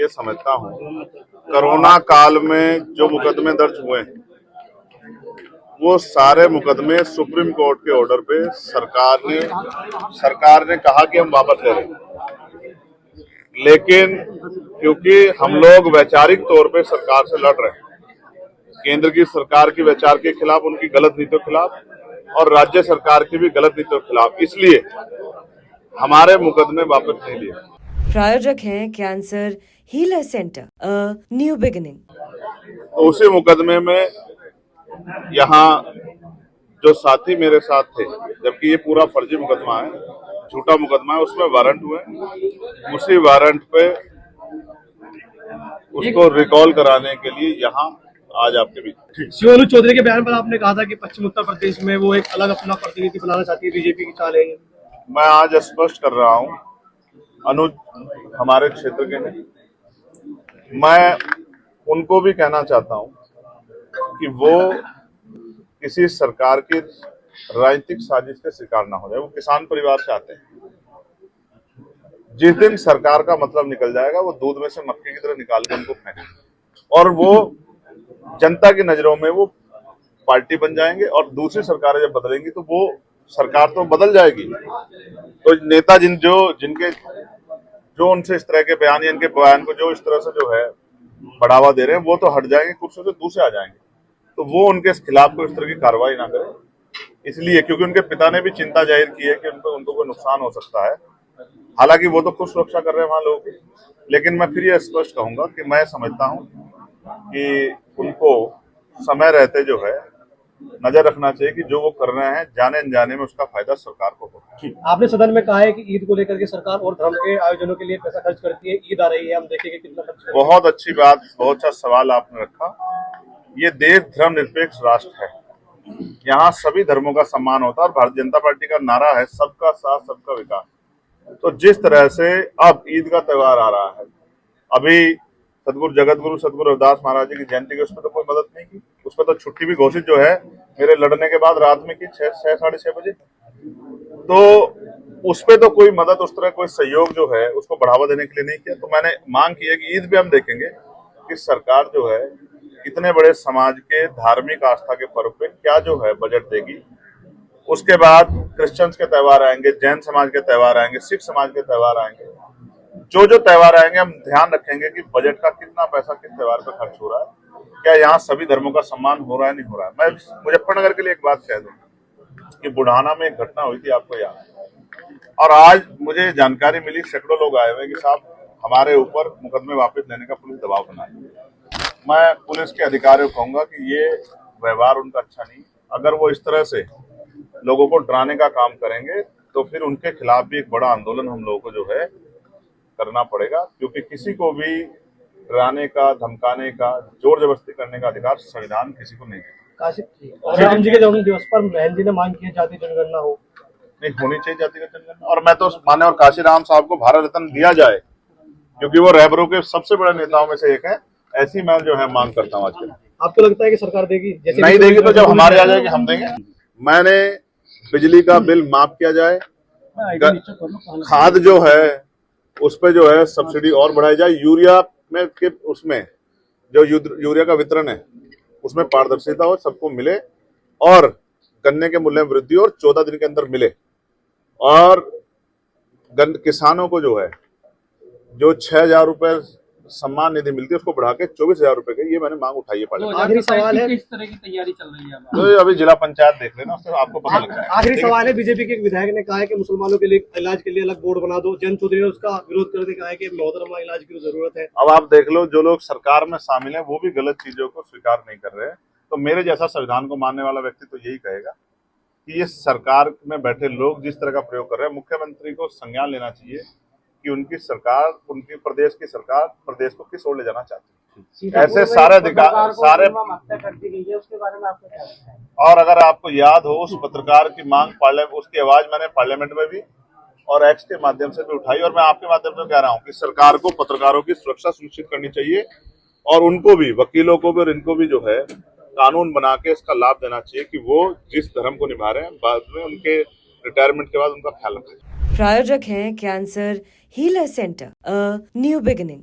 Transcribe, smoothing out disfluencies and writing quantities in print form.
ये समझता हूँ, कोरोना काल में जो मुकदमे दर्ज हुए हैं वो सारे मुकदमे सुप्रीम कोर्ट के ऑर्डर पे सरकार ने कहा कि हम वापस ले रहे हैं, लेकिन क्योंकि हम लोग वैचारिक तौर पे सरकार से लड़ रहे हैं, केंद्र की सरकार की वैचार के खिलाफ, उनकी गलत नीतियों के खिलाफ और राज्य सरकार की भी गलत नीतियों के खिलाफ, इसलिए हमारे मुकदमे वापस नहीं लिए। प्रायोजक हैं cancer healer centre a new beginning. तो उसी मुकदमे में यहाँ जो साथी मेरे साथ थे, जबकि ये पूरा फर्जी मुकदमा है, झूठा मुकदमा है, उसमें वारंट हुए, उसी वारंट पे उसको रिकॉल कराने के लिए यहाँ आज आपके बीच। शिवानंद चौधरी के बयान पर आपने कहा था कि पश्चिम उत्तर प्रदेश में वो एक अलग अपना प्रतिनिधि बनाना चाहती है, बीजेपी की चाल है। मैं आज स्पष्ट कर रहा हूँ, अनुज हमारे क्षेत्र के नहीं, मैं उनको भी कहना चाहता हूँ कि वो किसी सरकार की राजनीतिक साजिश के शिकार ना हो जाए। वो किसान परिवार से आते हैं, जिस दिन सरकार का मतलब निकल जाएगा वो दूध में से मक्खी की तरह निकाल के उनको फेंकेंगे और वो जनता की नजरों में वो पार्टी बन जाएंगे और दूसरी सरकारें जब बदलेंगी तो वो सरकार तो बदल जाएगी। तो नेता जिनके जो उनसे इस तरह के बयान या इनके बयान को जो इस तरह से जो है बढ़ावा दे रहे हैं, वो तो हट जाएंगे कुर्सियों से, दूसरे आ जाएंगे, तो वो उनके खिलाफ कोई इस तरह की कार्रवाई ना करें। इसलिए क्योंकि उनके पिता ने भी चिंता जाहिर की है कि उनको कोई नुकसान हो सकता है। हालांकि वो तो खुद सुरक्षा कर रहे हैं वहां लोगों की, लेकिन मैं फिर ये स्पष्ट कहूंगा कि मैं समझता हूं कि उनको समय रहते जो है नजर रखना चाहिए कि जो वो कर रहे हैं जाने अनजाने में उसका फायदा सरकार को हो। आपने सदन में कहा है कि ईद को लेकर के सरकार और धर्म के आयोजनों के लिए पैसा खर्च करती है, ईद आ रही है, हम देखेंगे कितना खर्च करती है। बहुत अच्छी बात, बहुत अच्छा सवाल आपने रखा। ये देश धर्मनिरपेक्ष राष्ट्र है, यहाँ सभी धर्मों का सम्मान होता है और भारतीय जनता पार्टी का नारा है सबका साथ सबका विकास। तो जिस तरह से अब ईद का त्योहार आ रहा है, अभी सदगुरु जगतगुरु सदगुरु रविदास महाराज जी की जयंती की उस पर तो कोई मदद नहीं की, उस पर तो छुट्टी भी घोषित जो है मेरे लड़ने के बाद रात में की 6-6:30 बजे, तो उस पर तो कोई मदद, उस तरह कोई सहयोग जो है उसको बढ़ावा देने के लिए नहीं किया। तो मैंने मांग की है कि ईद भी हम देखेंगे कि सरकार जो है इतने बड़े समाज के धार्मिक आस्था के पर्व पे क्या जो है बजट देगी। उसके बाद क्रिश्चियंस के त्योहार आएंगे, जैन समाज के त्योहार आएंगे, सिख समाज के त्योहार आएंगे, जो त्योहार आएंगे हम ध्यान रखेंगे कि बजट का कितना पैसा किस त्योहार पे खर्च हो रहा है, क्या यहाँ सभी धर्मों का सम्मान हो रहा है नहीं हो रहा है। मैं मुजफ्फरनगर के लिए एक बात कह दूं कि बुढ़ाना में एक घटना हुई थी, आपको याद है, और आज मुझे जानकारी मिली, सैकड़ों लोग आए हुए कि साहब हमारे ऊपर मुकदमे वापस लेने का पुलिस दबाव बना है। मैं पुलिस के अधिकारियों को कहूंगा कि ये व्यवहार उनका अच्छा नहीं। अगर वो इस तरह से लोगों को डराने का काम करेंगे तो फिर उनके खिलाफ भी एक बड़ा आंदोलन हम लोगों को जो है करना पड़ेगा, क्योंकि किसी को भी डराने का, धमकाने का, जोर जबरदस्ती करने का अधिकार संविधान किसी को नहीं है। राम जी के जन्म दिवस पर बहन जी ने मांग की जाति जनगणना हो, नहीं होनी चाहिए जातिगत जनगणना, और मैं तो मान्यवर काशीराम साहब को भारत रत्न दिया जाए, क्योंकि वो रहबरों के सबसे बड़े नेताओं में से एक है। ऐसी मैं जो है मांग करता हूँ आज के। आपको लगता है कि सरकार देगी? जैसे नहीं देगी तो जब हमारे आ जाएगी हम देंगे। मैंने बिजली का बिल माफ किया जाए, खाद जो है उस पे जो है सब्सिडी और बढ़ाई जाए, यूरिया में के उसमें जो यूरिया का वितरण है उसमें पारदर्शिता हो, सबको मिले, और गन्ने के मूल्य में वृद्धि और 14 दिन के अंदर मिले, और किसानों को जो है जो 6,000 रुपए सम्मान निधि मिलती है उसको बढ़ा के 24,000 रुपए की, ये मैंने मांग उठाई है पार्लियामेंट। आखिरी सवाल है, किस तरह की तैयारी चल रही है? तो अभी जिला पंचायत देख लेना, उससे आपको पता लग जाएगा। आखिरी सवाल है, बीजेपी के एक विधायक ने कहा है कि मुसलमानों के लिए इलाज के लिए अलग बोर्ड बना दो। जयंत चौधरी ने उसका विरोध करके कहा है कि मोहतरमा इलाज की जरूरत है। अब आप देख लो, जो लोग सरकार में शामिल है वो भी गलत चीजों को स्वीकार नहीं कर रहे हैं, तो मेरे जैसा संविधान को मानने वाला व्यक्ति तो यही कहेगा कि ये सरकार में बैठे लोग जिस तरह का प्रयोग कर रहे हैं, मुख्यमंत्री को संज्ञान लेना चाहिए कि उनकी सरकार, उनकी प्रदेश की सरकार प्रदेश को किस ओर ले जाना चाहती है। ऐसे सारे अधिकार सारे कर दी गई है, उसके बारे में आपको क्या लगता है? और अगर आपको याद हो, उस पत्रकार की मांग उसकी आवाज मैंने पार्लियामेंट में भी और एक्स के माध्यम से भी उठाई, और मैं आपके माध्यम से कह रहा हूँ कि सरकार को पत्रकारों की सुरक्षा सुनिश्चित करनी चाहिए और उनको भी, वकीलों को भी और इनको भी जो है कानून बना के इसका लाभ देना चाहिए कि वो जिस धर्म को निभा रहे हैं बाद में उनके रिटायरमेंट के बाद उनका ख्याल रखें। प्रायोजक हैं cancer healer centre a new beginning.